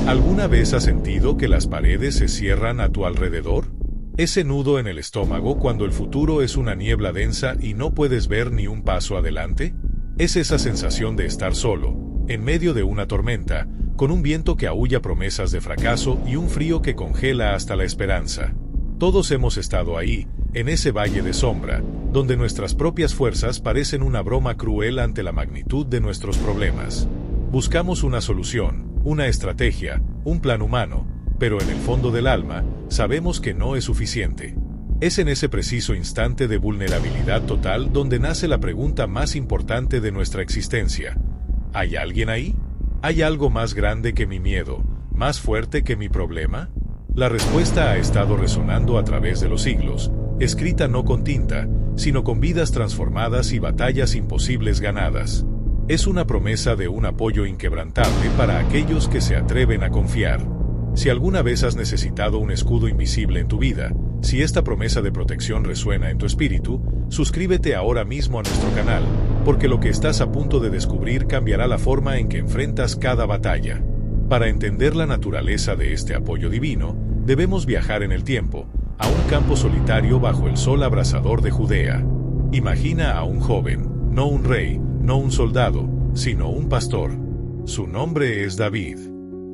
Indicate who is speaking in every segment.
Speaker 1: ¿Alguna vez has sentido que las paredes se cierran a tu alrededor? Ese nudo en el estómago cuando el futuro es una niebla densa y no puedes ver ni un paso adelante. Es esa sensación de estar solo, en medio de una tormenta, con un viento que aúlla promesas de fracaso y un frío que congela hasta la esperanza. Todos hemos estado ahí, en ese valle de sombra, donde nuestras propias fuerzas parecen una broma cruel ante la magnitud de nuestros problemas. Buscamos una solución, una estrategia, un plan humano, pero en el fondo del alma, sabemos que no es suficiente. Es en ese preciso instante de vulnerabilidad total donde nace la pregunta más importante de nuestra existencia. ¿Hay alguien ahí? ¿Hay algo más grande que mi miedo, más fuerte que mi problema? La respuesta ha estado resonando a través de los siglos, escrita no con tinta, sino con vidas transformadas y batallas imposibles ganadas. Es una promesa de un apoyo inquebrantable para aquellos que se atreven a confiar. Si alguna vez has necesitado un escudo invisible en tu vida, si esta promesa de protección resuena en tu espíritu, suscríbete ahora mismo a nuestro canal, porque lo que estás a punto de descubrir cambiará la forma en que enfrentas cada batalla. Para entender la naturaleza de este apoyo divino, debemos viajar en el tiempo, a un campo solitario bajo el sol abrasador de Judea. Imagina a un joven, no un rey, no un soldado, sino un pastor. Su nombre es David.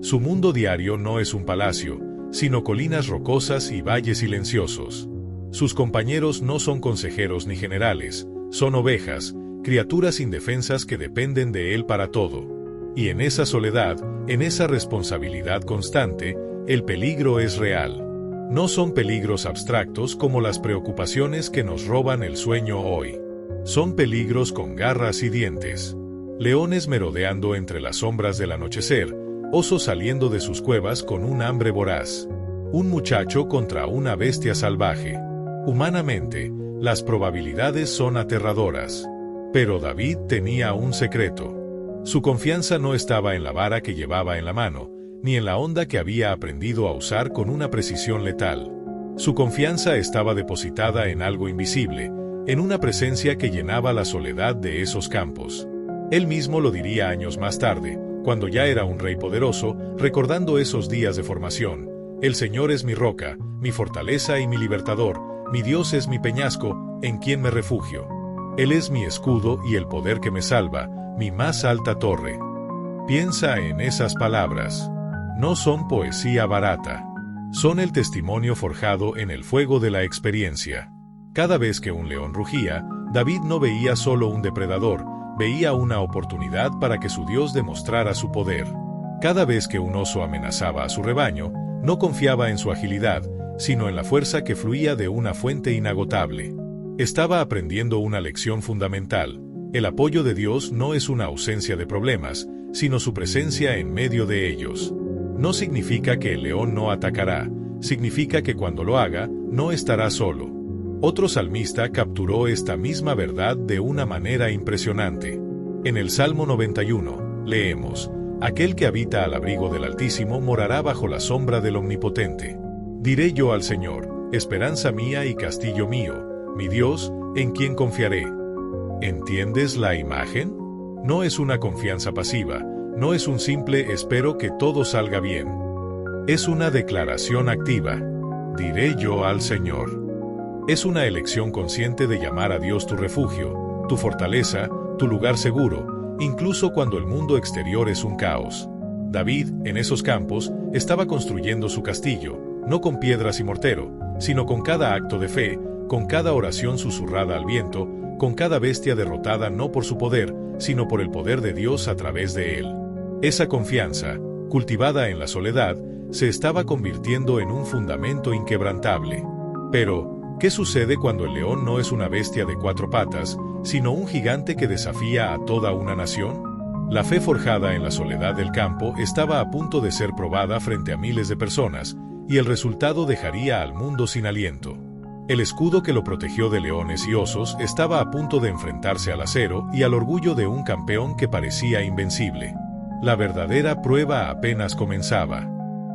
Speaker 1: Su mundo diario no es un palacio, sino colinas rocosas y valles silenciosos. Sus compañeros no son consejeros ni generales, son ovejas, criaturas indefensas que dependen de él para todo. Y en esa soledad, en esa responsabilidad constante, el peligro es real. No son peligros abstractos como las preocupaciones que nos roban el sueño hoy. Son peligros con garras y dientes. Leones merodeando entre las sombras del anochecer, osos saliendo de sus cuevas con un hambre voraz. Un muchacho contra una bestia salvaje. Humanamente, las probabilidades son aterradoras. Pero David tenía un secreto. Su confianza no estaba en la vara que llevaba en la mano, ni en la honda que había aprendido a usar con una precisión letal. Su confianza estaba depositada en algo invisible, en una presencia que llenaba la soledad de esos campos. Él mismo lo diría años más tarde, cuando ya era un rey poderoso, recordando esos días de formación. El Señor es mi roca, mi fortaleza y mi libertador, mi Dios es mi peñasco, en quien me refugio. Él es mi escudo y el poder que me salva, mi más alta torre. Piensa en esas palabras. No son poesía barata. Son el testimonio forjado en el fuego de la experiencia. Cada vez que un león rugía, David no veía solo un depredador, veía una oportunidad para que su Dios demostrara su poder. Cada vez que un oso amenazaba a su rebaño, no confiaba en su agilidad, sino en la fuerza que fluía de una fuente inagotable. Estaba aprendiendo una lección fundamental. El apoyo de Dios no es una ausencia de problemas, sino su presencia en medio de ellos. No significa que el león no atacará, significa que cuando lo haga, no estará solo. Otro salmista capturó esta misma verdad de una manera impresionante. En el Salmo 91, leemos: Aquel que habita al abrigo del Altísimo morará bajo la sombra del Omnipotente. Diré yo al Señor, esperanza mía y castillo mío, mi Dios, en quien confiaré. ¿Entiendes la imagen? No es una confianza pasiva, no es un simple espero que todo salga bien. Es una declaración activa. Diré yo al Señor. Es una elección consciente de llamar a Dios tu refugio, tu fortaleza, tu lugar seguro, incluso cuando el mundo exterior es un caos. David, en esos campos, estaba construyendo su castillo, no con piedras y mortero, sino con cada acto de fe, con cada oración susurrada al viento, con cada bestia derrotada no por su poder, sino por el poder de Dios a través de él. Esa confianza, cultivada en la soledad, se estaba convirtiendo en un fundamento inquebrantable. Pero, ¿qué sucede cuando el león no es una bestia de 4 patas, sino un gigante que desafía a toda una nación? La fe forjada en la soledad del campo estaba a punto de ser probada frente a miles de personas, y el resultado dejaría al mundo sin aliento. El escudo que lo protegió de leones y osos estaba a punto de enfrentarse al acero y al orgullo de un campeón que parecía invencible. La verdadera prueba apenas comenzaba.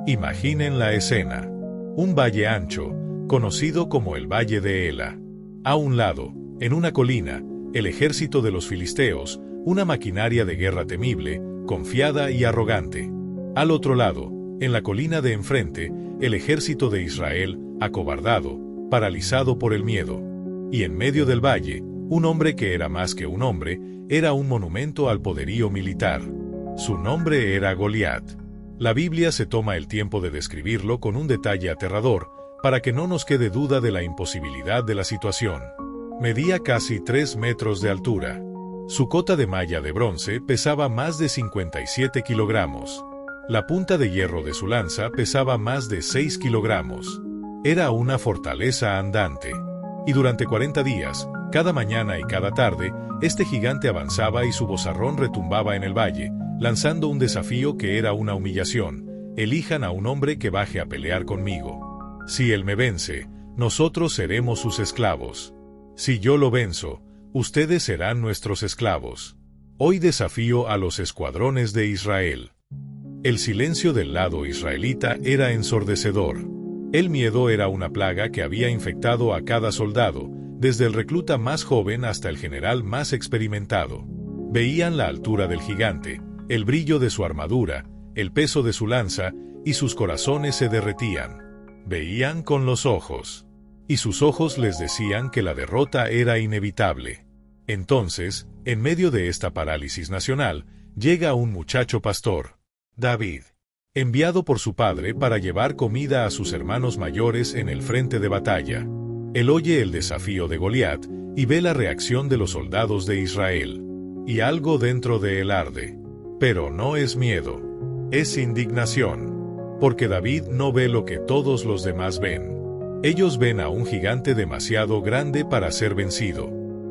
Speaker 1: Imaginen la escena. Un valle ancho, conocido como el Valle de Ela. A un lado, en una colina, el ejército de los filisteos, una maquinaria de guerra temible, confiada y arrogante. Al otro lado, En la colina de enfrente, el ejército de Israel, acobardado, paralizado por el miedo. Y en medio del valle, un hombre que era más que un hombre, era un monumento al poderío militar. Su nombre era Goliat. La Biblia se toma el tiempo de describirlo con un detalle aterrador, para que no nos quede duda de la imposibilidad de la situación. Medía casi 3 metros de altura. Su cota de malla de bronce pesaba más de 57 kilogramos. La punta de hierro de su lanza pesaba más de 6 kilogramos. Era una fortaleza andante. Y durante 40 días, cada mañana y cada tarde, este gigante avanzaba y su vozarrón retumbaba en el valle, lanzando un desafío que era una humillación: elijan a un hombre que baje a pelear conmigo. Si él me vence, nosotros seremos sus esclavos. Si yo lo venzo, ustedes serán nuestros esclavos. Hoy desafío a los escuadrones de Israel. El silencio del lado israelita era ensordecedor. El miedo era una plaga que había infectado a cada soldado, desde el recluta más joven hasta el general más experimentado. Veían la altura del gigante, el brillo de su armadura, el peso de su lanza, y sus corazones se derretían. Veían con los ojos. Y sus ojos les decían que la derrota era inevitable. Entonces, en medio de esta parálisis nacional, llega un muchacho pastor, David, enviado por su padre para llevar comida a sus hermanos mayores en el frente de batalla. Él oye el desafío de Goliat y ve la reacción de los soldados de Israel. Y algo dentro de él arde. Pero no es miedo. Es indignación. Porque David no ve lo que todos los demás ven. Ellos ven a un gigante demasiado grande para ser vencido.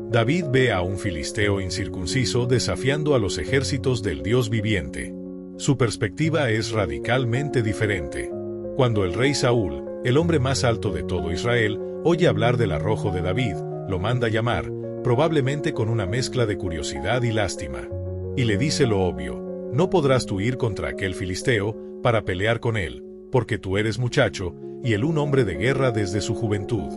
Speaker 1: David ve a un filisteo incircunciso desafiando a los ejércitos del Dios viviente. Su perspectiva es radicalmente diferente. Cuando el rey Saúl, el hombre más alto de todo Israel, oye hablar del arrojo de David, lo manda llamar, probablemente con una mezcla de curiosidad y lástima. Y le dice lo obvio: no podrás tú ir contra aquel filisteo para pelear con él, porque tú eres muchacho, y él un hombre de guerra desde su juventud.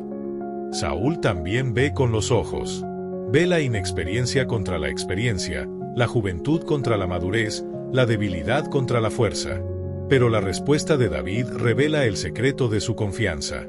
Speaker 1: Saúl también ve con los ojos. Ve la inexperiencia contra la experiencia, la juventud contra la madurez, la debilidad contra la fuerza. Pero la respuesta de David revela el secreto de su confianza.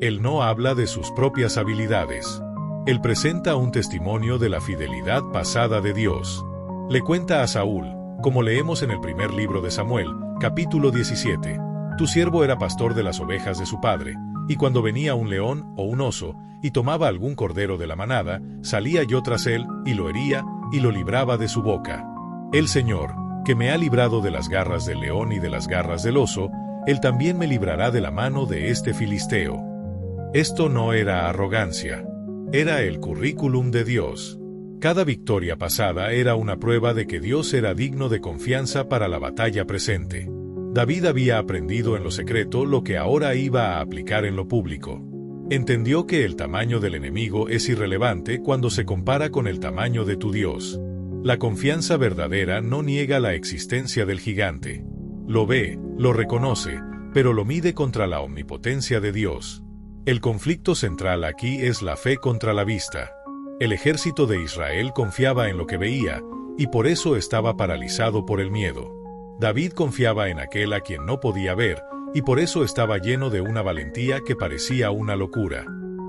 Speaker 1: Él no habla de sus propias habilidades. Él presenta un testimonio de la fidelidad pasada de Dios. Le cuenta a Saúl, como leemos en el primer libro de Samuel, capítulo 17, tu siervo era pastor de las ovejas de su padre, y cuando venía un león o un oso, y tomaba algún cordero de la manada, salía yo tras él, y lo hería, y lo libraba de su boca. El Señor, que me ha librado de las garras del león y de las garras del oso, Él también me librará de la mano de este filisteo. Esto no era arrogancia. Era el currículum de Dios. Cada victoria pasada era una prueba de que Dios era digno de confianza para la batalla presente. David había aprendido en lo secreto lo que ahora iba a aplicar en lo público. Entendió que el tamaño del enemigo es irrelevante cuando se compara con el tamaño de tu Dios. La confianza verdadera no niega la existencia del gigante. Lo ve, lo reconoce, pero lo mide contra la omnipotencia de Dios. El conflicto central aquí es la fe contra la vista. El ejército de Israel confiaba en lo que veía, y por eso estaba paralizado por el miedo. David confiaba en aquel a quien no podía ver, y por eso estaba lleno de una valentía que parecía una locura.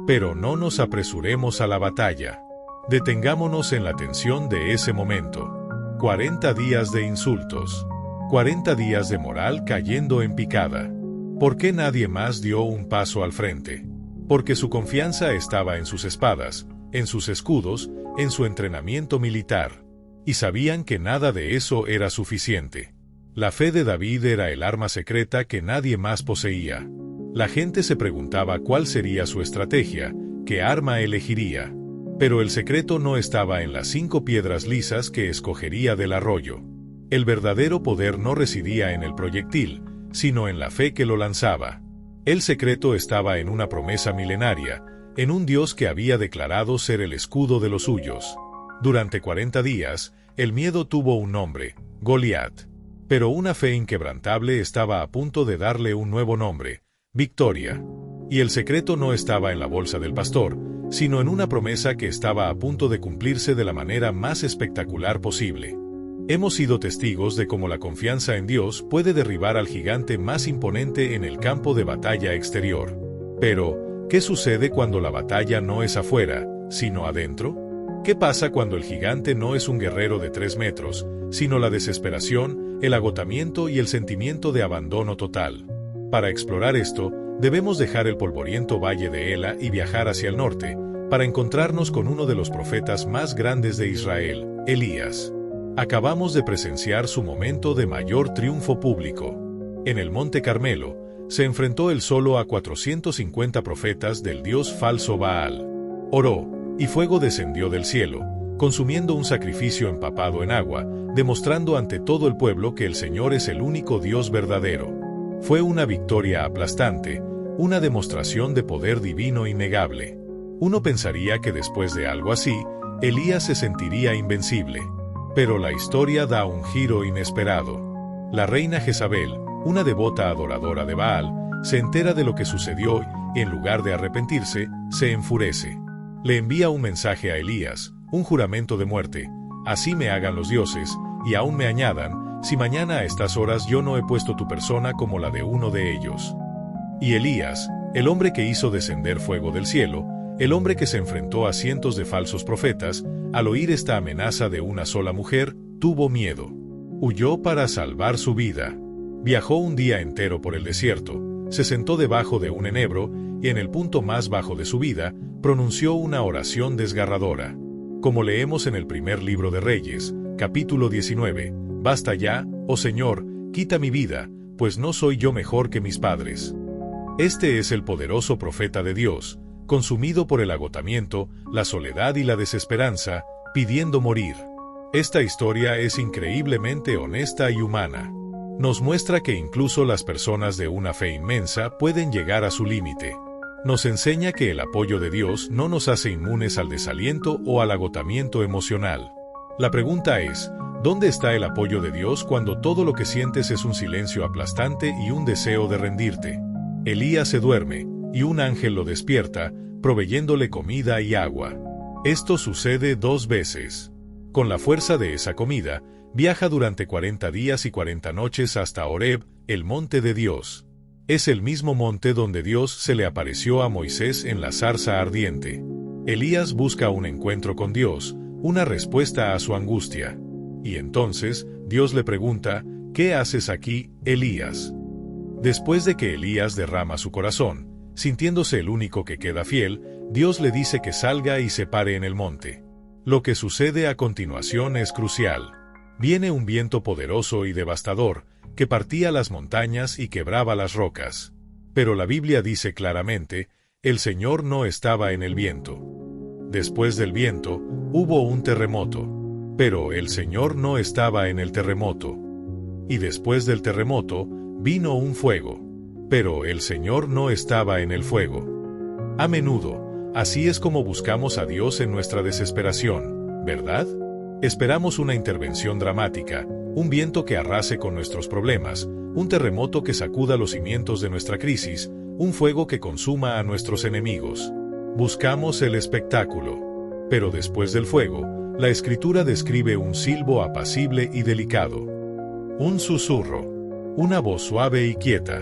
Speaker 1: Pero no nos apresuremos a la batalla. Detengámonos en la tensión de ese momento. 40 días de insultos. 40 días de moral cayendo en picada. ¿Por qué nadie más dio un paso al frente? Porque su confianza estaba en sus espadas, en sus escudos, en su entrenamiento militar. Y sabían que nada de eso era suficiente. La fe de David era el arma secreta que nadie más poseía. La gente se preguntaba cuál sería su estrategia, qué arma elegiría. Pero el secreto no estaba en las 5 piedras lisas que escogería del arroyo. El verdadero poder no residía en el proyectil, sino en la fe que lo lanzaba. El secreto estaba en una promesa milenaria, en un Dios que había declarado ser el escudo de los suyos. Durante 40 días, el miedo tuvo un nombre, Goliat. Pero una fe inquebrantable estaba a punto de darle un nuevo nombre, Victoria. Y el secreto no estaba en la bolsa del pastor, sino en una promesa que estaba a punto de cumplirse de la manera más espectacular posible. Hemos sido testigos de cómo la confianza en Dios puede derribar al gigante más imponente en el campo de batalla exterior. Pero, ¿qué sucede cuando la batalla no es afuera, sino adentro? ¿Qué pasa cuando el gigante no es un guerrero de 3 metros, sino la desesperación, el agotamiento y el sentimiento de abandono total? Para explorar esto, debemos dejar el polvoriento valle de Ela y viajar hacia el norte, para encontrarnos con uno de los profetas más grandes de Israel, Elías. Acabamos de presenciar su momento de mayor triunfo público. En el Monte Carmelo, se enfrentó él solo a 450 profetas del dios falso Baal. Oró, y fuego descendió del cielo, consumiendo un sacrificio empapado en agua, demostrando ante todo el pueblo que el Señor es el único Dios verdadero. Fue una victoria aplastante, una demostración de poder divino innegable. Uno pensaría que después de algo así, Elías se sentiría invencible. Pero la historia da un giro inesperado. La reina Jezabel, una devota adoradora de Baal, se entera de lo que sucedió y, en lugar de arrepentirse, se enfurece. Le envía un mensaje a Elías, un juramento de muerte: así me hagan los dioses, y aún me añadan, si mañana a estas horas yo no he puesto tu persona como la de uno de ellos. Y Elías, el hombre que hizo descender fuego del cielo, el hombre que se enfrentó a cientos de falsos profetas, al oír esta amenaza de una sola mujer, tuvo miedo. Huyó para salvar su vida. Viajó un día entero por el desierto, se sentó debajo de un enebro, y en el punto más bajo de su vida, pronunció una oración desgarradora. Como leemos en el primer libro de Reyes, capítulo 19, «Basta ya, oh Señor, quita mi vida, pues no soy yo mejor que mis padres». Este es el poderoso profeta de Dios, consumido por el agotamiento, la soledad y la desesperanza, pidiendo morir. Esta historia es increíblemente honesta y humana. Nos muestra que incluso las personas de una fe inmensa pueden llegar a su límite. Nos enseña que el apoyo de Dios no nos hace inmunes al desaliento o al agotamiento emocional. La pregunta es, ¿dónde está el apoyo de Dios cuando todo lo que sientes es un silencio aplastante y un deseo de rendirte? Elías se duerme, y un ángel lo despierta, proveyéndole comida y agua. Esto sucede 2 veces. Con la fuerza de esa comida, viaja durante 40 días y 40 noches hasta Horeb, el monte de Dios. Es el mismo monte donde Dios se le apareció a Moisés en la zarza ardiente. Elías busca un encuentro con Dios, una respuesta a su angustia. Y entonces, Dios le pregunta, ¿qué haces aquí, Elías? Después de que Elías derrama su corazón, sintiéndose el único que queda fiel, Dios le dice que salga y se pare en el monte. Lo que sucede a continuación es crucial. Viene un viento poderoso y devastador, que partía las montañas y quebraba las rocas. Pero la Biblia dice claramente, el Señor no estaba en el viento. Después del viento, hubo un terremoto. Pero el Señor no estaba en el terremoto. Y después del terremoto, vino un fuego. Pero el Señor no estaba en el fuego. A menudo, así es como buscamos a Dios en nuestra desesperación, ¿verdad? Esperamos una intervención dramática, un viento que arrase con nuestros problemas, un terremoto que sacuda los cimientos de nuestra crisis, un fuego que consuma a nuestros enemigos. Buscamos el espectáculo. Pero después del fuego, la Escritura describe un silbo apacible y delicado. Un susurro. Una voz suave y quieta.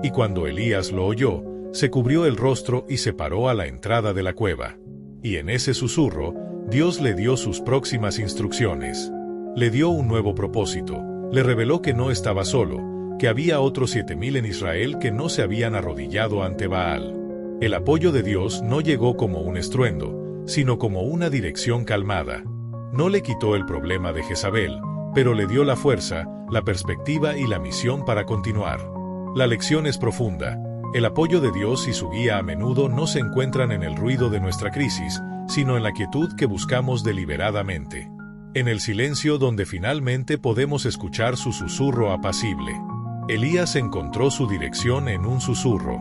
Speaker 1: Y cuando Elías lo oyó, se cubrió el rostro y se paró a la entrada de la cueva. Y en ese susurro, Dios le dio sus próximas instrucciones. Le dio un nuevo propósito, le reveló que no estaba solo, que había otros 7000 en Israel que no se habían arrodillado ante Baal. El apoyo de Dios no llegó como un estruendo, sino como una dirección calmada. No le quitó el problema de Jezabel, pero le dio la fuerza, la perspectiva y la misión para continuar. La lección es profunda. El apoyo de Dios y su guía a menudo no se encuentran en el ruido de nuestra crisis, sino en la quietud que buscamos deliberadamente. En el silencio donde finalmente podemos escuchar su susurro apacible. Elías encontró su dirección en un susurro.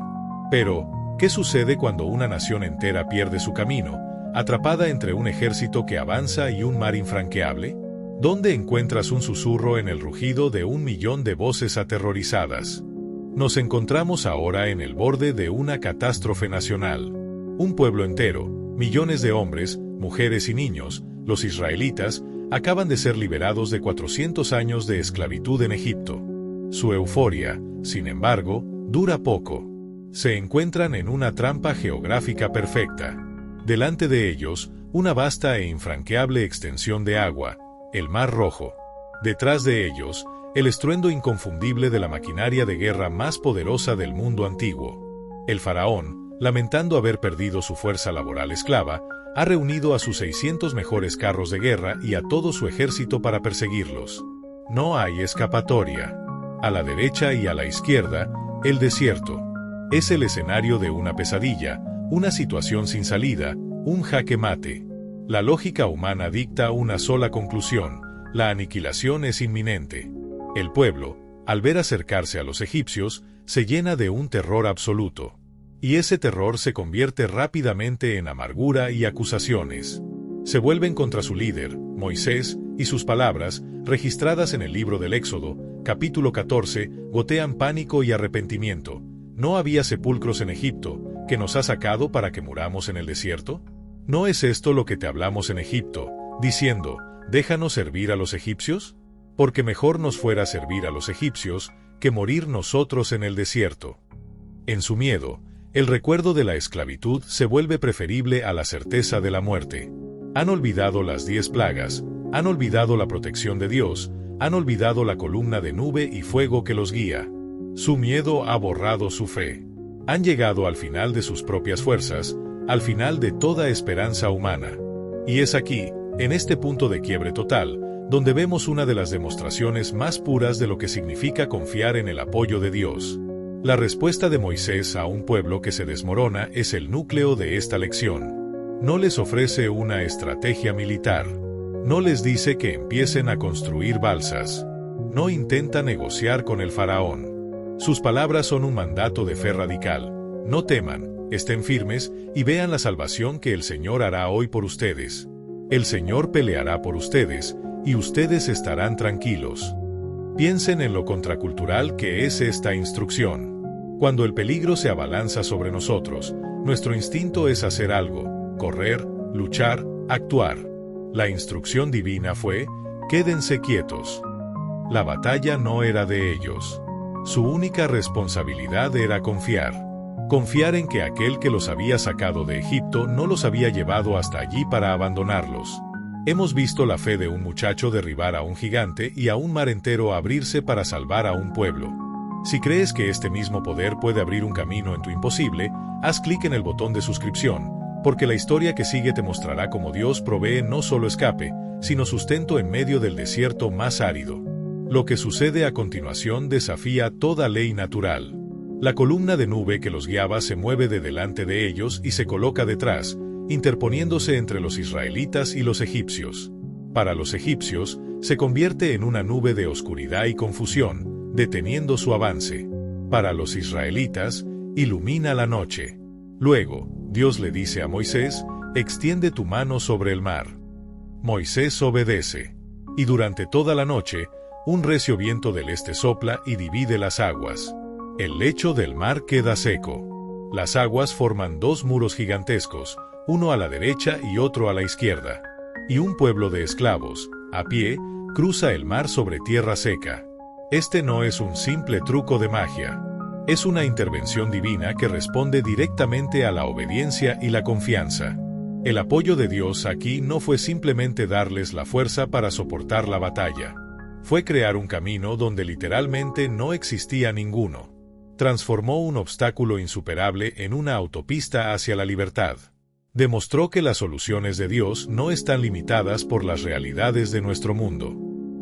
Speaker 1: Pero, ¿qué sucede cuando una nación entera pierde su camino, atrapada entre un ejército que avanza y un mar infranqueable? ¿Dónde encuentras un susurro en el rugido de 1.000.000 de voces aterrorizadas? Nos encontramos ahora en el borde de una catástrofe nacional. Un pueblo entero, millones de hombres, mujeres y niños, los israelitas, acaban de ser liberados de 400 años de esclavitud en Egipto. Su euforia, sin embargo, dura poco. Se encuentran en una trampa geográfica perfecta. Delante de ellos, una vasta e infranqueable extensión de agua, el Mar Rojo. Detrás de ellos, el estruendo inconfundible de la maquinaria de guerra más poderosa del mundo antiguo. El faraón, lamentando haber perdido su fuerza laboral esclava, ha reunido a sus 600 mejores carros de guerra y a todo su ejército para perseguirlos. No hay escapatoria. A la derecha y a la izquierda, el desierto. Es el escenario de una pesadilla, una situación sin salida, un jaque mate. La lógica humana dicta una sola conclusión: la aniquilación es inminente. El pueblo, al ver acercarse a los egipcios, se llena de un terror absoluto. Y ese terror se convierte rápidamente en amargura y acusaciones. Se vuelven contra su líder, Moisés, y sus palabras, registradas en el libro del Éxodo, capítulo 14, gotean pánico y arrepentimiento. ¿No había sepulcros en Egipto, que nos ha sacado para que muramos en el desierto? ¿No es esto lo que te hablamos en Egipto, diciendo, déjanos servir a los egipcios? Porque mejor nos fuera servir a los egipcios, que morir nosotros en el desierto. En su miedo, el recuerdo de la esclavitud se vuelve preferible a la certeza de la muerte. Han olvidado las 10 plagas, han olvidado la protección de Dios, han olvidado la columna de nube y fuego que los guía. Su miedo ha borrado su fe. Han llegado al final de sus propias fuerzas, al final de toda esperanza humana. Y es aquí, en este punto de quiebre total, donde vemos una de las demostraciones más puras de lo que significa confiar en el apoyo de Dios. La respuesta de Moisés a un pueblo que se desmorona es el núcleo de esta lección. No les ofrece una estrategia militar. No les dice que empiecen a construir balsas. No intenta negociar con el faraón. Sus palabras son un mandato de fe radical. No teman, estén firmes y vean la salvación que el Señor hará hoy por ustedes. El Señor peleará por ustedes, y ustedes estarán tranquilos. Piensen en lo contracultural que es esta instrucción. Cuando el peligro se abalanza sobre nosotros, nuestro instinto es hacer algo, correr, luchar, actuar. La instrucción divina fue, quédense quietos. La batalla no era de ellos. Su única responsabilidad era confiar. Confiar en que aquel que los había sacado de Egipto no los había llevado hasta allí para abandonarlos. Hemos visto la fe de un muchacho derribar a un gigante y a un mar entero abrirse para salvar a un pueblo. Si crees que este mismo poder puede abrir un camino en tu imposible, haz clic en el botón de suscripción, porque la historia que sigue te mostrará cómo Dios provee no solo escape, sino sustento en medio del desierto más árido. Lo que sucede a continuación desafía toda ley natural. La columna de nube que los guiaba se mueve de delante de ellos y se coloca detrás, interponiéndose entre los israelitas y los egipcios. Para los egipcios, se convierte en una nube de oscuridad y confusión, deteniendo su avance. Para los israelitas, ilumina la noche. Luego, Dios le dice a Moisés, extiende tu mano sobre el mar. Moisés obedece. Y durante toda la noche, un recio viento del este sopla y divide las aguas. El lecho del mar queda seco. Las aguas forman 2 muros gigantescos, uno a la derecha y otro a la izquierda. Y un pueblo de esclavos, a pie, cruza el mar sobre tierra seca. Este no es un simple truco de magia. Es una intervención divina que responde directamente a la obediencia y la confianza. El apoyo de Dios aquí no fue simplemente darles la fuerza para soportar la batalla. Fue crear un camino donde literalmente no existía ninguno. Transformó un obstáculo insuperable en una autopista hacia la libertad. Demostró que las soluciones de Dios no están limitadas por las realidades de nuestro mundo.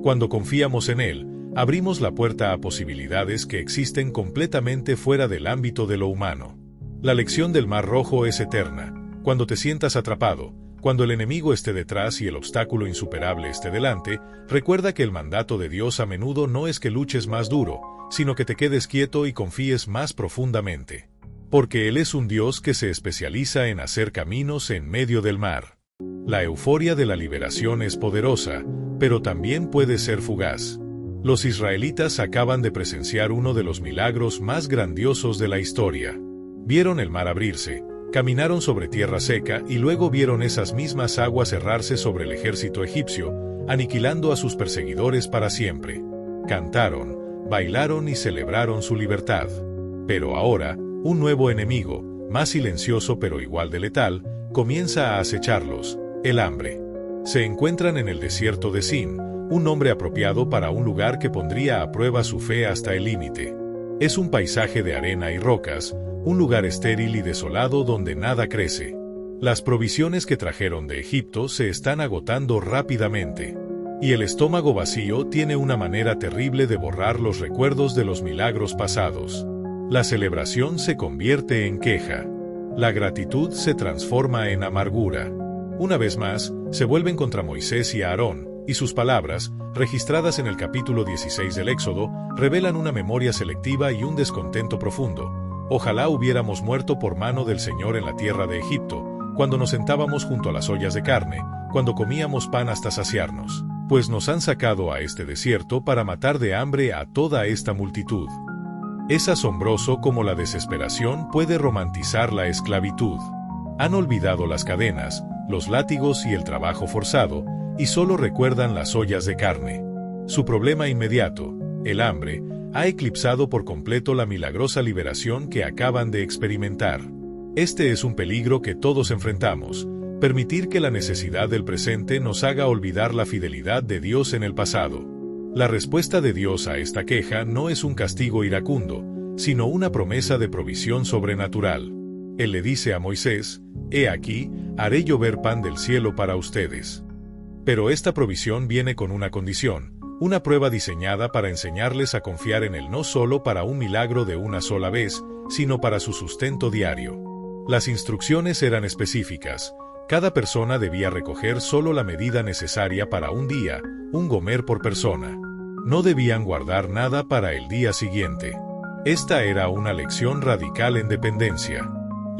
Speaker 1: Cuando confiamos en Él, abrimos la puerta a posibilidades que existen completamente fuera del ámbito de lo humano. La lección del Mar Rojo es eterna. Cuando te sientas atrapado, cuando el enemigo esté detrás y el obstáculo insuperable esté delante, recuerda que el mandato de Dios a menudo no es que luches más duro, sino que te quedes quieto y confíes más profundamente. Porque Él es un Dios que se especializa en hacer caminos en medio del mar. La euforia de la liberación es poderosa, pero también puede ser fugaz. Los israelitas acaban de presenciar uno de los milagros más grandiosos de la historia. Vieron el mar abrirse, caminaron sobre tierra seca y luego vieron esas mismas aguas cerrarse sobre el ejército egipcio, aniquilando a sus perseguidores para siempre. Cantaron, bailaron y celebraron su libertad. Pero ahora, un nuevo enemigo, más silencioso pero igual de letal, comienza a acecharlos: el hambre. Se encuentran en el desierto de Sin, un nombre apropiado para un lugar que pondría a prueba su fe hasta el límite. Es un paisaje de arena y rocas, un lugar estéril y desolado donde nada crece. Las provisiones que trajeron de Egipto se están agotando rápidamente. Y el estómago vacío tiene una manera terrible de borrar los recuerdos de los milagros pasados. La celebración se convierte en queja. La gratitud se transforma en amargura. Una vez más, se vuelven contra Moisés y Aarón, y sus palabras, registradas en el capítulo 16 del Éxodo, revelan una memoria selectiva y un descontento profundo. Ojalá hubiéramos muerto por mano del Señor en la tierra de Egipto, cuando nos sentábamos junto a las ollas de carne, cuando comíamos pan hasta saciarnos, pues nos han sacado a este desierto para matar de hambre a toda esta multitud. Es asombroso cómo la desesperación puede romantizar la esclavitud. Han olvidado las cadenas, los látigos y el trabajo forzado, y solo recuerdan las ollas de carne. Su problema inmediato, el hambre, ha eclipsado por completo la milagrosa liberación que acaban de experimentar. Este es un peligro que todos enfrentamos: permitir que la necesidad del presente nos haga olvidar la fidelidad de Dios en el pasado. La respuesta de Dios a esta queja no es un castigo iracundo, sino una promesa de provisión sobrenatural. Él le dice a Moisés: «He aquí, haré llover pan del cielo para ustedes». Pero esta provisión viene con una condición, una prueba diseñada para enseñarles a confiar en Él no solo para un milagro de una sola vez, sino para su sustento diario. Las instrucciones eran específicas. Cada persona debía recoger solo la medida necesaria para un día, un gomer por persona. No debían guardar nada para el día siguiente. Esta era una lección radical en dependencia.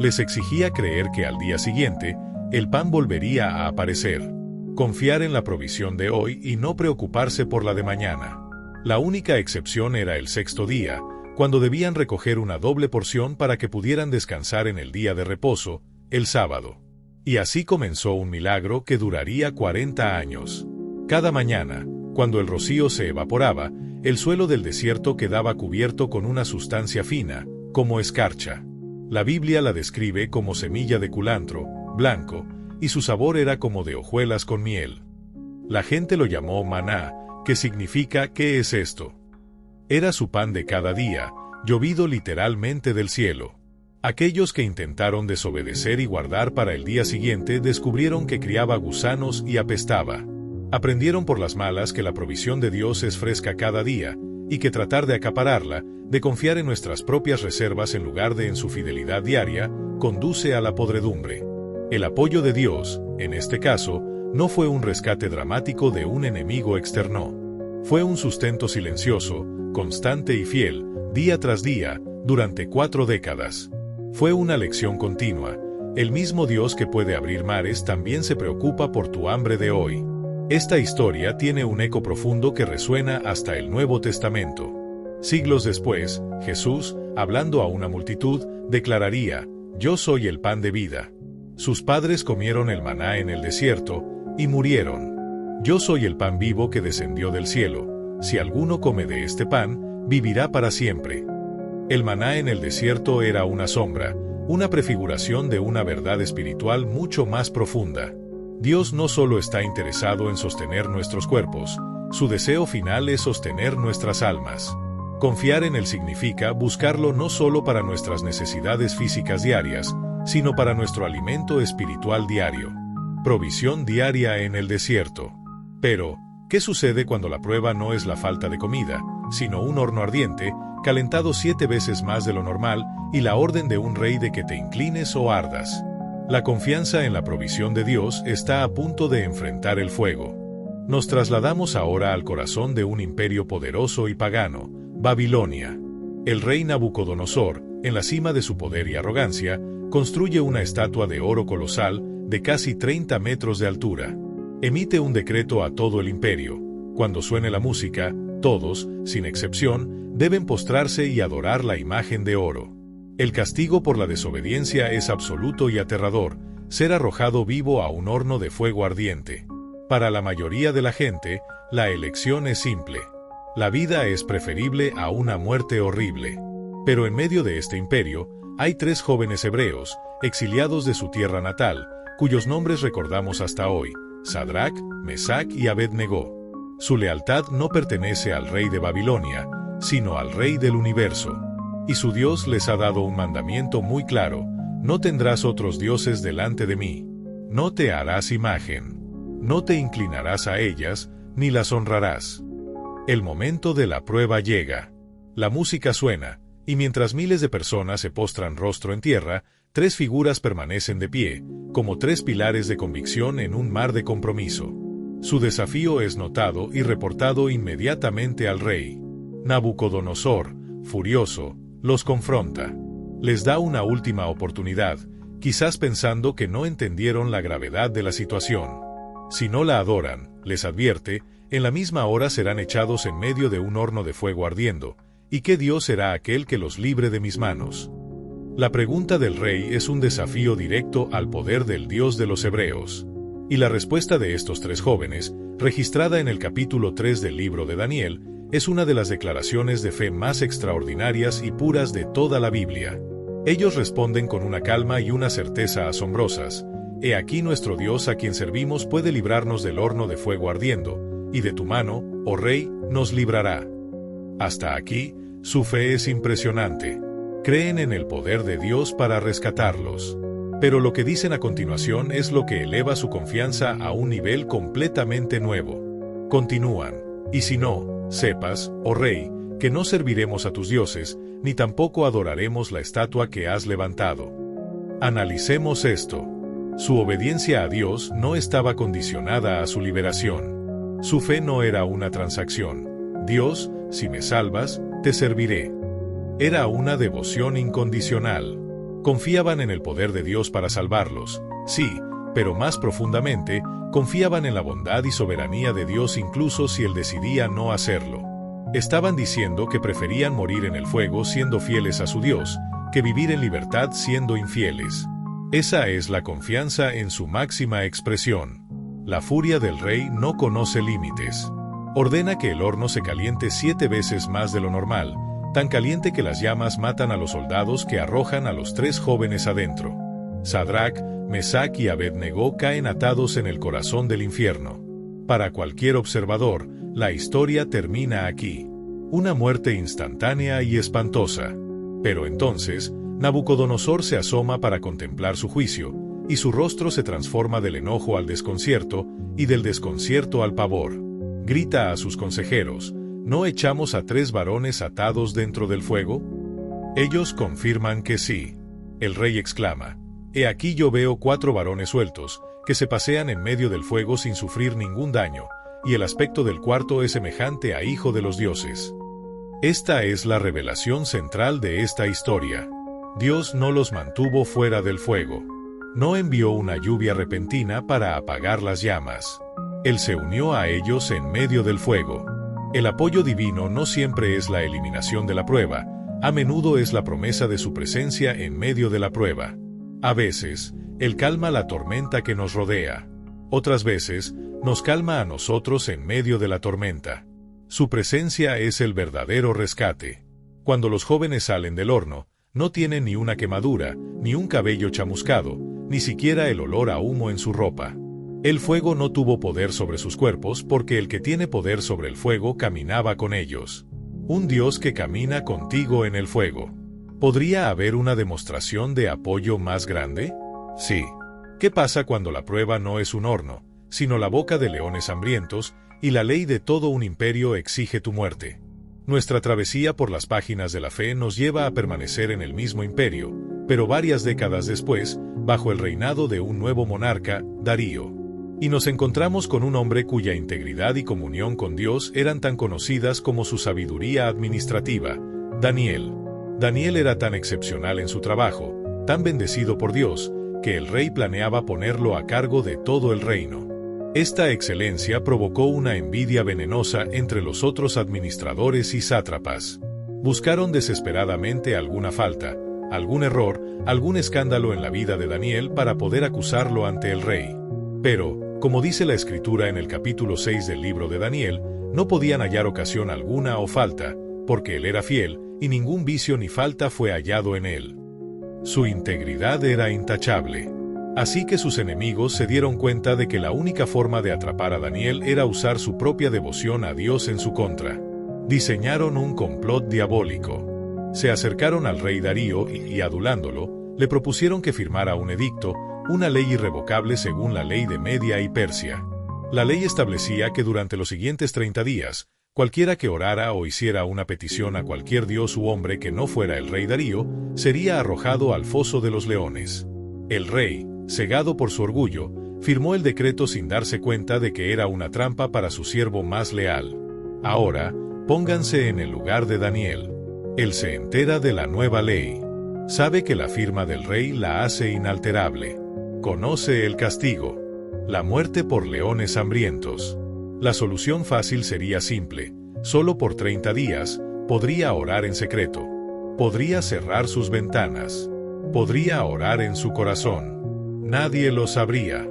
Speaker 1: Les exigía creer que al día siguiente, el pan volvería a aparecer. Confiar en la provisión de hoy y no preocuparse por la de mañana. La única excepción era el sexto día, cuando debían recoger una doble porción para que pudieran descansar en el día de reposo, el sábado. Y así comenzó un milagro que duraría 40 años. Cada mañana, cuando el rocío se evaporaba, el suelo del desierto quedaba cubierto con una sustancia fina, como escarcha. La Biblia la describe como semilla de culantro, blanco, y su sabor era como de hojuelas con miel. La gente lo llamó maná, que significa ¿qué es esto? Era su pan de cada día, llovido literalmente del cielo. Aquellos que intentaron desobedecer y guardar para el día siguiente descubrieron que criaba gusanos y apestaba. Aprendieron por las malas que la provisión de Dios es fresca cada día, y que tratar de acapararla, de confiar en nuestras propias reservas en lugar de en su fidelidad diaria, conduce a la podredumbre. El apoyo de Dios, en este caso, no fue un rescate dramático de un enemigo externo. Fue un sustento silencioso, constante y fiel, día tras día, durante 4 décadas. Fue una lección continua. El mismo Dios que puede abrir mares también se preocupa por tu hambre de hoy. Esta historia tiene un eco profundo que resuena hasta el Nuevo Testamento. Siglos después, Jesús, hablando a una multitud, declararía: «Yo soy el pan de vida». Sus padres comieron el maná en el desierto, y murieron. Yo soy el pan vivo que descendió del cielo. Si alguno come de este pan, vivirá para siempre. El maná en el desierto era una sombra, una prefiguración de una verdad espiritual mucho más profunda. Dios no solo está interesado en sostener nuestros cuerpos, su deseo final es sostener nuestras almas. Confiar en Él significa buscarlo no solo para nuestras necesidades físicas diarias, sino para nuestro alimento espiritual diario. Provisión diaria en el desierto. Pero, ¿qué sucede cuando la prueba no es la falta de comida, sino un horno ardiente, calentado 7 veces más de lo normal, y la orden de un rey de que te inclines o ardas? La confianza en la provisión de Dios está a punto de enfrentar el fuego. Nos trasladamos ahora al corazón de un imperio poderoso y pagano, Babilonia. El rey Nabucodonosor, en la cima de su poder y arrogancia, construye una estatua de oro colosal, de casi 30 metros de altura. Emite un decreto a todo el imperio: cuando suene la música, todos, sin excepción, deben postrarse y adorar la imagen de oro. El castigo por la desobediencia es absoluto y aterrador: ser arrojado vivo a un horno de fuego ardiente. Para la mayoría de la gente, la elección es simple. La vida es preferible a una muerte horrible. Pero en medio de este imperio, hay 3 jóvenes hebreos, exiliados de su tierra natal, cuyos nombres recordamos hasta hoy: Sadrac, Mesac y Abed-Negó. Su lealtad no pertenece al rey de Babilonia, sino al rey del universo. Y su Dios les ha dado un mandamiento muy claro: no tendrás otros dioses delante de mí. No te harás imagen. No te inclinarás a ellas, ni las honrarás. El momento de la prueba llega. La música suena, y mientras miles de personas se postran rostro en tierra, 3 figuras permanecen de pie, como 3 pilares de convicción en un mar de compromiso. Su desafío es notado y reportado inmediatamente al rey. Nabucodonosor, furioso, los confronta. Les da una última oportunidad, quizás pensando que no entendieron la gravedad de la situación. Si no la adoran, les advierte, en la misma hora serán echados en medio de un horno de fuego ardiendo, y ¿qué Dios será aquel que los libre de mis manos? La pregunta del rey es un desafío directo al poder del Dios de los hebreos. Y la respuesta de estos 3 jóvenes, registrada en el capítulo 3 del libro de Daniel, es una de las declaraciones de fe más extraordinarias y puras de toda la Biblia. Ellos responden con una calma y una certeza asombrosas: He aquí nuestro Dios a quien servimos puede librarnos del horno de fuego ardiendo, y de tu mano, oh rey, nos librará. Hasta aquí, su fe es impresionante. Creen en el poder de Dios para rescatarlos. Pero lo que dicen a continuación es lo que eleva su confianza a un nivel completamente nuevo. Continúan: y si no, sepas, oh rey, que no serviremos a tus dioses, ni tampoco adoraremos la estatua que has levantado. Analicemos esto. Su obediencia a Dios no estaba condicionada a su liberación. Su fe no era una transacción. Dios, si me salvas, te serviré. Era una devoción incondicional. Confiaban en el poder de Dios para salvarlos, sí, pero más profundamente, confiaban en la bondad y soberanía de Dios incluso si Él decidía no hacerlo. Estaban diciendo que preferían morir en el fuego siendo fieles a su Dios, que vivir en libertad siendo infieles. Esa es la confianza en su máxima expresión. La furia del rey no conoce límites. Ordena que el horno se caliente 7 veces más de lo normal, tan caliente que las llamas matan a los soldados que arrojan a los 3 jóvenes adentro. Sadrac, Mesac y Abed-Negó caen atados en el corazón del infierno. Para cualquier observador, la historia termina aquí. Una muerte instantánea y espantosa. Pero entonces, Nabucodonosor se asoma para contemplar su juicio, y su rostro se transforma del enojo al desconcierto, y del desconcierto al pavor. Grita a sus consejeros: ¿no echamos a 3 varones atados dentro del fuego? Ellos confirman que sí. El rey exclama: He aquí yo veo 4 varones sueltos, que se pasean en medio del fuego sin sufrir ningún daño, y el aspecto del cuarto es semejante a hijo de los dioses. Esta es la revelación central de esta historia. Dios no los mantuvo fuera del fuego. No envió una lluvia repentina para apagar las llamas. Él se unió a ellos en medio del fuego. El apoyo divino no siempre es la eliminación de la prueba, a menudo es la promesa de su presencia en medio de la prueba. A veces, Él calma la tormenta que nos rodea. Otras veces, nos calma a nosotros en medio de la tormenta. Su presencia es el verdadero rescate. Cuando los jóvenes salen del horno, no tienen ni una quemadura, ni un cabello chamuscado, ni siquiera el olor a humo en su ropa. El fuego no tuvo poder sobre sus cuerpos porque el que tiene poder sobre el fuego caminaba con ellos. Un Dios que camina contigo en el fuego. ¿Podría haber una demostración de apoyo más grande? Sí. ¿Qué pasa cuando la prueba no es un horno, sino la boca de leones hambrientos, y la ley de todo un imperio exige tu muerte? Nuestra travesía por las páginas de la fe nos lleva a permanecer en el mismo imperio, pero varias décadas después, bajo el reinado de un nuevo monarca, Darío. Y nos encontramos con un hombre cuya integridad y comunión con Dios eran tan conocidas como su sabiduría administrativa, Daniel. Daniel era tan excepcional en su trabajo, tan bendecido por Dios, que el rey planeaba ponerlo a cargo de todo el reino. Esta excelencia provocó una envidia venenosa entre los otros administradores y sátrapas. Buscaron desesperadamente alguna falta, algún error, algún escándalo en la vida de Daniel para poder acusarlo ante el rey. Pero, Como dice la Escritura en el capítulo 6 del libro de Daniel, no podían hallar ocasión alguna o falta, porque él era fiel, y ningún vicio ni falta fue hallado en él. Su integridad era intachable. Así que sus enemigos se dieron cuenta de que la única forma de atrapar a Daniel era usar su propia devoción a Dios en su contra. Diseñaron un complot diabólico. Se acercaron al rey Darío y adulándolo, le propusieron que firmara un edicto, una ley irrevocable según la ley de Media y Persia. La ley establecía que durante los siguientes 30 días, cualquiera que orara o hiciera una petición a cualquier dios u hombre que no fuera el rey Darío, sería arrojado al foso de los leones. El rey, cegado por su orgullo, firmó el decreto sin darse cuenta de que era una trampa para su siervo más leal. Ahora, pónganse en el lugar de Daniel. Él se entera de la nueva ley. Sabe que la firma del rey la hace inalterable. Conoce el castigo. La muerte por leones hambrientos. La solución fácil sería simple. Solo por 30 días, podría orar en secreto. Podría cerrar sus ventanas. Podría orar en su corazón. Nadie lo sabría.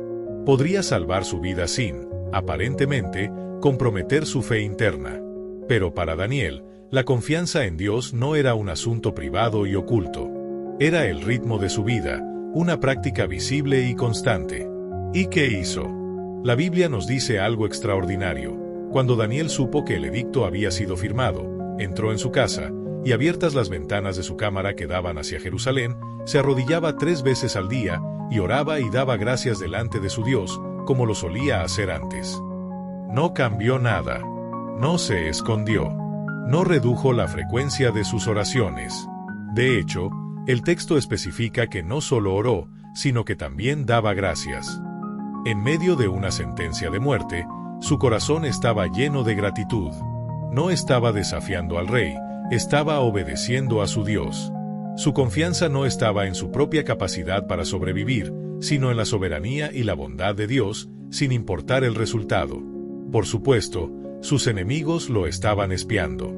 Speaker 1: Podría salvar su vida sin, aparentemente, comprometer su fe interna. Pero para Daniel, la confianza en Dios no era un asunto privado y oculto. Era el ritmo de su vida, una práctica visible y constante. ¿Y qué hizo? La Biblia nos dice algo extraordinario. Cuando Daniel supo que el edicto había sido firmado, entró en su casa, y abiertas las ventanas de su cámara que daban hacia Jerusalén, se arrodillaba 3 veces al día, y oraba y daba gracias delante de su Dios, como lo solía hacer antes. No cambió nada. No se escondió. No redujo la frecuencia de sus oraciones. De hecho, el texto especifica que no solo oró, sino que también daba gracias. En medio de una sentencia de muerte, su corazón estaba lleno de gratitud. No estaba desafiando al rey, estaba obedeciendo a su Dios. Su confianza no estaba en su propia capacidad para sobrevivir, sino en la soberanía y la bondad de Dios, sin importar el resultado. Por supuesto, sus enemigos lo estaban espiando.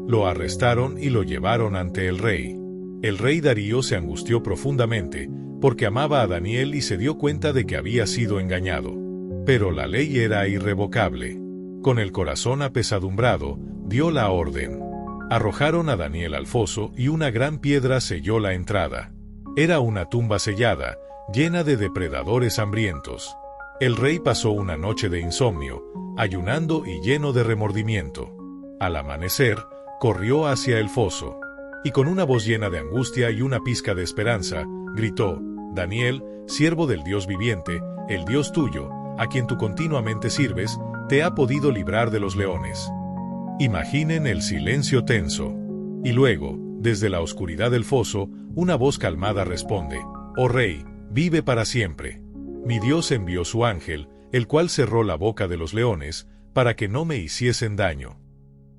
Speaker 1: Lo arrestaron y lo llevaron ante el rey. El rey Darío se angustió profundamente, porque amaba a Daniel y se dio cuenta de que había sido engañado. Pero la ley era irrevocable. Con el corazón apesadumbrado, dio la orden. Arrojaron a Daniel al foso y una gran piedra selló la entrada. Era una tumba sellada, llena de depredadores hambrientos. El rey pasó una noche de insomnio, ayunando y lleno de remordimiento. Al amanecer, corrió hacia el foso. Y con una voz llena de angustia y una pizca de esperanza, gritó: Daniel, siervo del Dios viviente, el Dios tuyo, a quien tú continuamente sirves, te ha podido librar de los leones. Imaginen el silencio tenso. Y luego, desde la oscuridad del foso, una voz calmada responde: Oh rey, vive para siempre. Mi Dios envió su ángel, el cual cerró la boca de los leones, para que no me hiciesen daño.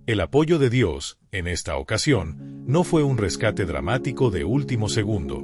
Speaker 1: El apoyo de Dios, en esta ocasión, no fue un rescate dramático de último segundo.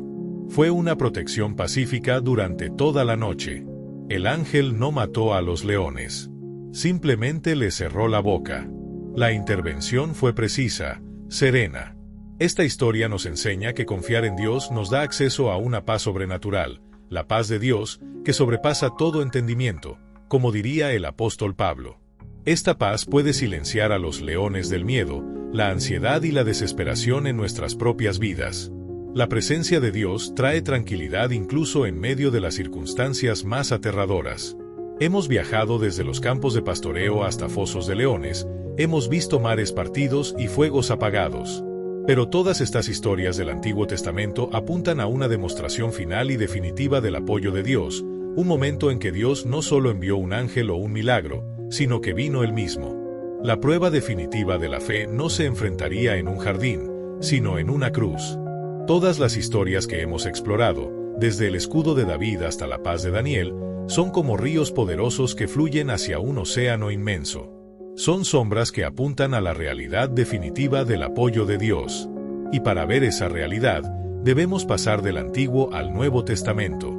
Speaker 1: Fue una protección pacífica durante toda la noche. El ángel no mató a los leones. Simplemente le cerró la boca. La intervención fue precisa, serena. Esta historia nos enseña que confiar en Dios nos da acceso a una paz sobrenatural, la paz de Dios, que sobrepasa todo entendimiento, como diría el apóstol Pablo. Esta paz puede silenciar a los leones del miedo, la ansiedad y la desesperación en nuestras propias vidas. La presencia de Dios trae tranquilidad incluso en medio de las circunstancias más aterradoras. Hemos viajado desde los campos de pastoreo hasta fosos de leones, hemos visto mares partidos y fuegos apagados. Pero todas estas historias del Antiguo Testamento apuntan a una demostración final y definitiva del apoyo de Dios, un momento en que Dios no solo envió un ángel o un milagro, sino que vino él mismo. La prueba definitiva de la fe no se enfrentaría en un jardín, sino en una cruz. Todas las historias que hemos explorado, desde el escudo de David hasta la paz de Daniel, son como ríos poderosos que fluyen hacia un océano inmenso. Son sombras que apuntan a la realidad definitiva del apoyo de Dios. Y para ver esa realidad, debemos pasar del Antiguo al Nuevo Testamento.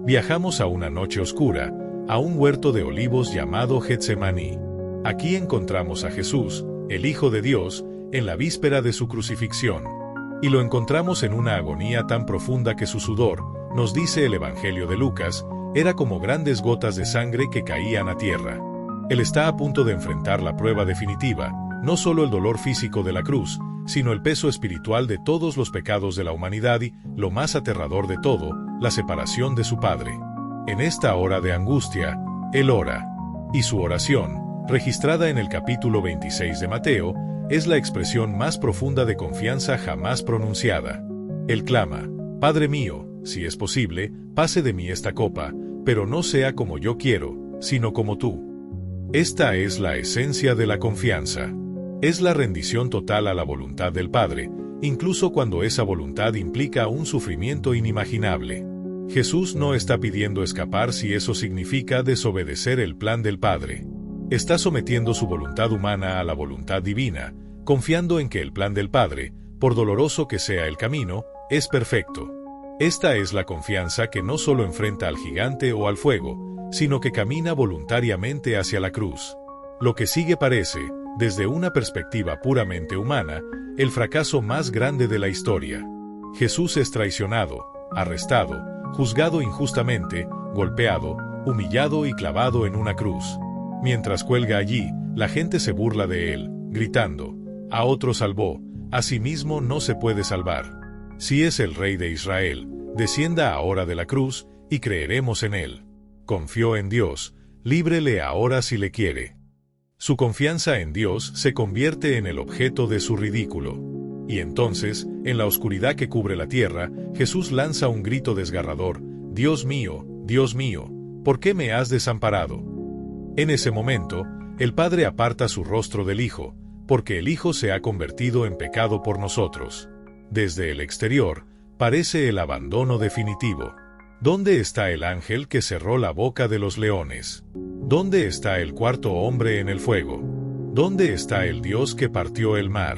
Speaker 1: Viajamos a una noche oscura, a un huerto de olivos llamado Getsemaní. Aquí encontramos a Jesús, el Hijo de Dios, en la víspera de su crucifixión. Y lo encontramos en una agonía tan profunda que su sudor, nos dice el Evangelio de Lucas, Era como grandes gotas de sangre que caían a tierra. Él está a punto de enfrentar la prueba definitiva, no solo el dolor físico de la cruz, sino el peso espiritual de todos los pecados de la humanidad y, lo más aterrador de todo, la separación de su Padre. En esta hora de angustia, Él ora. Y su oración, registrada en el capítulo 26 de Mateo, es la expresión más profunda de confianza jamás pronunciada. Él clama: Padre mío, si es posible, pase de mí esta copa, pero no sea como yo quiero, sino como tú. Esta es la esencia de la confianza. Es la rendición total a la voluntad del Padre, incluso cuando esa voluntad implica un sufrimiento inimaginable. Jesús no está pidiendo escapar si eso significa desobedecer el plan del Padre. Está sometiendo su voluntad humana a la voluntad divina, confiando en que el plan del Padre, por doloroso que sea el camino, es perfecto. Esta es la confianza que no solo enfrenta al gigante o al fuego, sino que camina voluntariamente hacia la cruz. Lo que sigue parece, desde una perspectiva puramente humana, el fracaso más grande de la historia. Jesús es traicionado, arrestado, juzgado injustamente, golpeado, humillado y clavado en una cruz. Mientras cuelga allí, la gente se burla de él, gritando: a otro salvó, a sí mismo no se puede salvar. Si es el Rey de Israel, descienda ahora de la cruz, y creeremos en él. Confió en Dios, líbrele ahora si le quiere. Su confianza en Dios se convierte en el objeto de su ridículo. Y entonces, en la oscuridad que cubre la tierra, Jesús lanza un grito desgarrador: Dios mío, ¿por qué me has desamparado? En ese momento, el Padre aparta su rostro del Hijo, porque el Hijo se ha convertido en pecado por nosotros. Desde el exterior, parece el abandono definitivo. ¿Dónde está el ángel que cerró la boca de los leones? ¿Dónde está el cuarto hombre en el fuego? ¿Dónde está el Dios que partió el mar?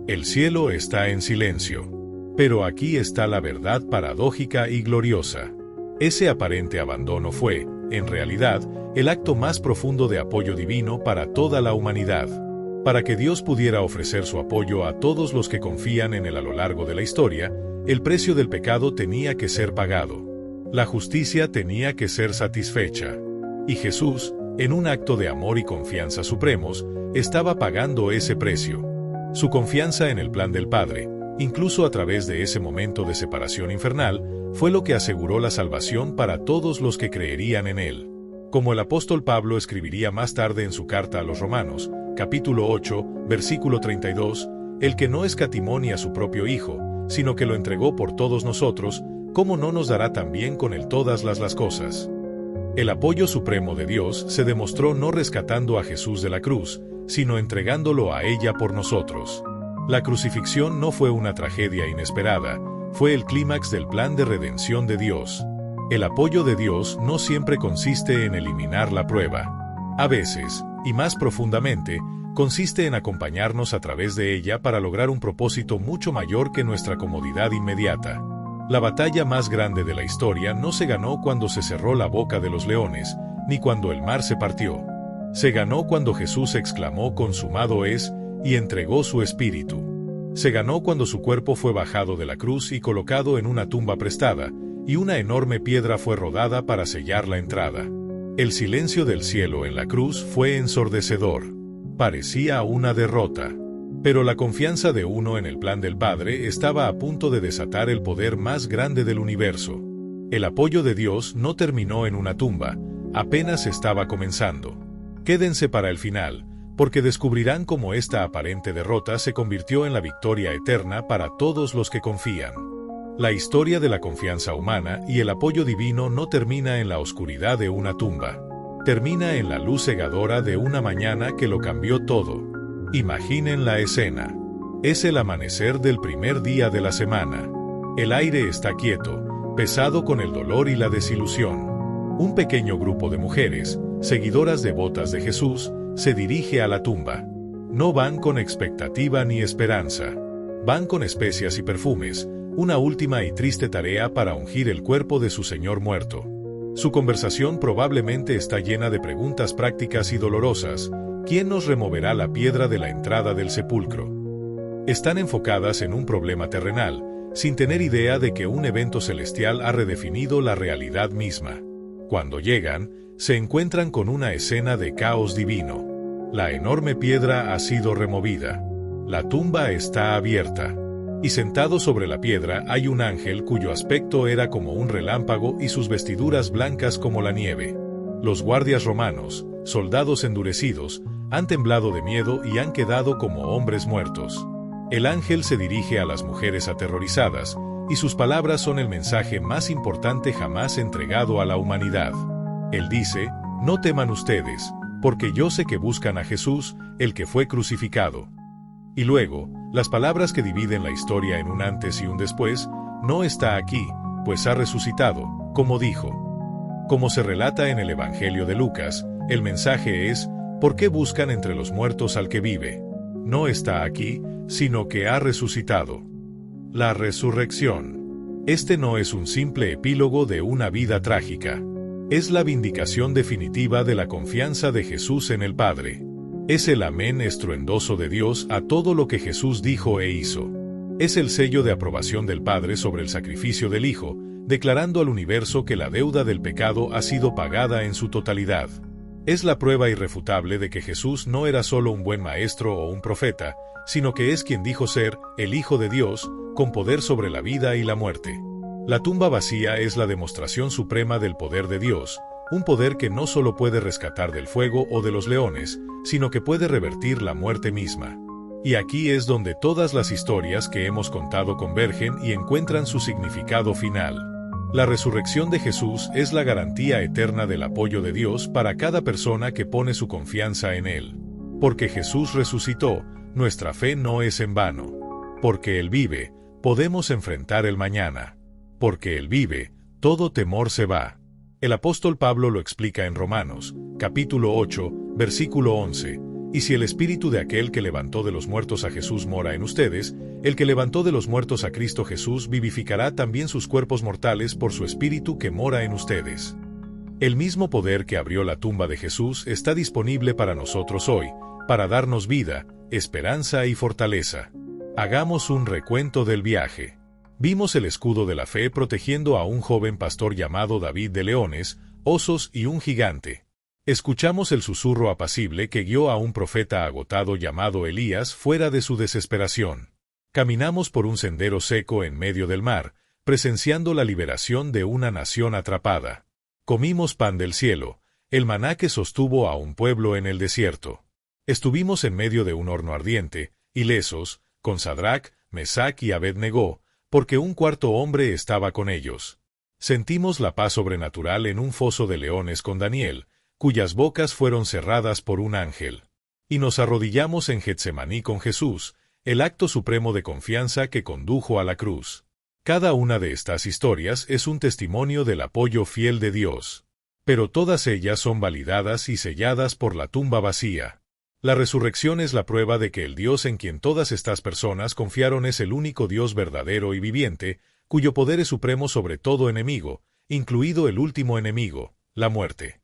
Speaker 1: El cielo está en silencio. Pero aquí está la verdad paradójica y gloriosa. Ese aparente abandono fue, en realidad, el acto más profundo de apoyo divino para toda la humanidad. Para que Dios pudiera ofrecer su apoyo a todos los que confían en él a lo largo de la historia, el precio del pecado tenía que ser pagado. La justicia tenía que ser satisfecha. Y Jesús, en un acto de amor y confianza supremos, estaba pagando ese precio. Su confianza en el plan del Padre, incluso a través de ese momento de separación infernal, fue lo que aseguró la salvación para todos los que creerían en él. Como el apóstol Pablo escribiría más tarde en su carta a los Romanos, capítulo 8, versículo 32, el que no escatimó ni a su propio Hijo, sino que lo entregó por todos nosotros, ¿cómo no nos dará también con él todas las cosas? El apoyo supremo de Dios se demostró no rescatando a Jesús de la cruz, sino entregándolo a ella por nosotros. La crucifixión no fue una tragedia inesperada, fue el clímax del plan de redención de Dios. El apoyo de Dios no siempre consiste en eliminar la prueba. A veces, y más profundamente, consiste en acompañarnos a través de ella para lograr un propósito mucho mayor que nuestra comodidad inmediata. La batalla más grande de la historia no se ganó cuando se cerró la boca de los leones, ni cuando el mar se partió. Se ganó cuando Jesús exclamó consumado es, y entregó su espíritu. Se ganó cuando su cuerpo fue bajado de la cruz y colocado en una tumba prestada, y una enorme piedra fue rodada para sellar la entrada. El silencio del cielo en la cruz fue ensordecedor. Parecía una derrota. Pero la confianza de uno en el plan del Padre estaba a punto de desatar el poder más grande del universo. El apoyo de Dios no terminó en una tumba, apenas estaba comenzando. Quédense para el final, porque descubrirán cómo esta aparente derrota se convirtió en la victoria eterna para todos los que confían. La historia de la confianza humana y el apoyo divino no termina en la oscuridad de una tumba. Termina en la luz cegadora de una mañana que lo cambió todo. Imaginen la escena. Es el amanecer del primer día de la semana. El aire está quieto, pesado con el dolor y la desilusión. Un pequeño grupo de mujeres, seguidoras devotas de Jesús, se dirige a la tumba. No van con expectativa ni esperanza. Van con especias y perfumes, una última y triste tarea para ungir el cuerpo de su Señor muerto. Su conversación probablemente está llena de preguntas prácticas y dolorosas. ¿Quién nos removerá la piedra de la entrada del sepulcro? Están enfocadas en un problema terrenal, sin tener idea de que un evento celestial ha redefinido la realidad misma. Cuando llegan, se encuentran con una escena de caos divino. La enorme piedra ha sido removida. La tumba está abierta. Y sentado sobre la piedra hay un ángel cuyo aspecto era como un relámpago y sus vestiduras blancas como la nieve. Los guardias romanos, soldados endurecidos, han temblado de miedo y han quedado como hombres muertos. El ángel se dirige a las mujeres aterrorizadas, y sus palabras son el mensaje más importante jamás entregado a la humanidad. Él dice: no teman ustedes, porque yo sé que buscan a Jesús, el que fue crucificado. Y luego, las palabras que dividen la historia en un antes y un después: no está aquí, pues ha resucitado, como dijo. Como se relata en el Evangelio de Lucas, el mensaje es: ¿por qué buscan entre los muertos al que vive? No está aquí, sino que ha resucitado. La resurrección. Este no es un simple epílogo de una vida trágica. Es la vindicación definitiva de la confianza de Jesús en el Padre. Es el amén estruendoso de Dios a todo lo que Jesús dijo e hizo. Es el sello de aprobación del Padre sobre el sacrificio del Hijo, declarando al universo que la deuda del pecado ha sido pagada en su totalidad. Es la prueba irrefutable de que Jesús no era solo un buen maestro o un profeta, sino que es quien dijo ser el Hijo de Dios, con poder sobre la vida y la muerte. La tumba vacía es la demostración suprema del poder de Dios, un poder que no solo puede rescatar del fuego o de los leones, sino que puede revertir la muerte misma. Y aquí es donde todas las historias que hemos contado convergen y encuentran su significado final. La resurrección de Jesús es la garantía eterna del apoyo de Dios para cada persona que pone su confianza en Él. Porque Jesús resucitó, nuestra fe no es en vano. Porque Él vive, podemos enfrentar el mañana. Porque Él vive, todo temor se va. El apóstol Pablo lo explica en Romanos, capítulo 8, versículo 11. Y si el espíritu de aquel que levantó de los muertos a Jesús mora en ustedes, el que levantó de los muertos a Cristo Jesús vivificará también sus cuerpos mortales por su espíritu que mora en ustedes. El mismo poder que abrió la tumba de Jesús está disponible para nosotros hoy, para darnos vida, esperanza y fortaleza. Hagamos un recuento del viaje. Vimos el escudo de la fe protegiendo a un joven pastor llamado David de leones, osos y un gigante. Escuchamos el susurro apacible que guió a un profeta agotado llamado Elías fuera de su desesperación. Caminamos por un sendero seco en medio del mar, presenciando la liberación de una nación atrapada. Comimos pan del cielo, el maná que sostuvo a un pueblo en el desierto. Estuvimos en medio de un horno ardiente, ilesos, con Sadrac, Mesac y Abed-Negó, porque un cuarto hombre estaba con ellos. Sentimos la paz sobrenatural en un foso de leones con Daniel, cuyas bocas fueron cerradas por un ángel. Y nos arrodillamos en Getsemaní con Jesús, el acto supremo de confianza que condujo a la cruz. Cada una de estas historias es un testimonio del apoyo fiel de Dios. Pero todas ellas son validadas y selladas por la tumba vacía. La resurrección es la prueba de que el Dios en quien todas estas personas confiaron es el único Dios verdadero y viviente, cuyo poder es supremo sobre todo enemigo, incluido el último enemigo, la muerte.